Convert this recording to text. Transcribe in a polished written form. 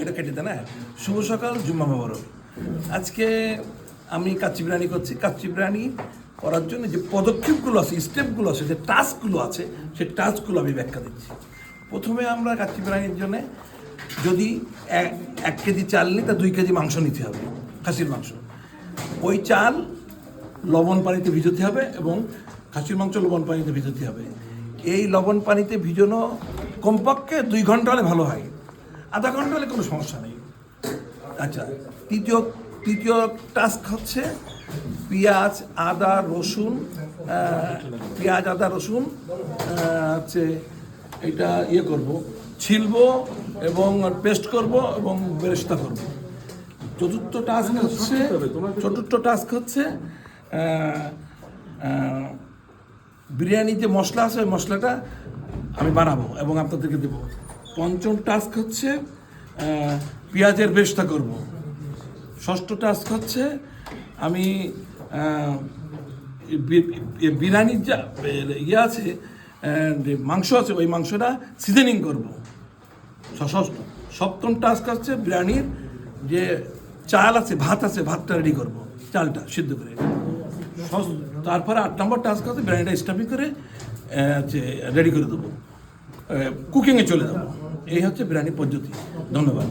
এটা কেটে দেয় না। শুভ সকাল, জুম্মা মোবারক। আজকে আমি কাচ্চি বিরিয়ানি করছি। কাচ্চি বিরিয়ানি করার জন্য যে পদক্ষেপগুলো আছে, স্টেপগুলো আছে, যে টাস্কগুলো আছে, সেই টাস্কগুলো আমি ব্যাখ্যা দিচ্ছি। প্রথমে আমরা কাচ্চি বিরিয়ানির জন্য যদি 1 কেজি চাল নিই, তা 2 কেজি মাংস নিতে হবে, খাসির মাংস। ওই চাল লবণ পানিতে ভিজাতে হবে এবং খাসির মাংস লবণ পানিতে ভিজাতে হবে। এই লবণ পানিতে ভিজানো কমপক্ষে 2 ঘন্টা হলে ভালো হয়, আধা ঘন্টা হলে কোনো সমস্যা নেই। আচ্ছা, তৃতীয় টাস্ক হচ্ছে পেঁয়াজ আদা রসুন হচ্ছে এটা করব, ছিলবো এবং পেস্ট করব এবং বেরেস্তা করব। চতুর্থ টাস্ক হচ্ছে বিরিয়ানি যে মশলা আছে ওই মশলাটা আমি বানাবো এবং আপনাদেরকে দেবো। পঞ্চম টাস্ক হচ্ছে পেঁয়াজের বেরেস্তা করব। ষষ্ঠ টাস্ক হচ্ছে আমি বিরিয়ানির যা আছে, মাংস আছে, ওই মাংসটা সিজনিং করব। সপ্তম টাস্ক হচ্ছে বিরিয়ানির যে চাল আছে, ভাত আছে, ভাতটা রেডি করব, চালটা সিদ্ধ করে। তারপরে 8 নম্বর টাস্ক হচ্ছে বিরিয়ানিটা স্টাফিং করে রেডি করে দেবো, কুকিংয়ে চলে যাবো। এই হচ্ছে বিরিয়ানি পদ্ধতি। ধন্যবাদ।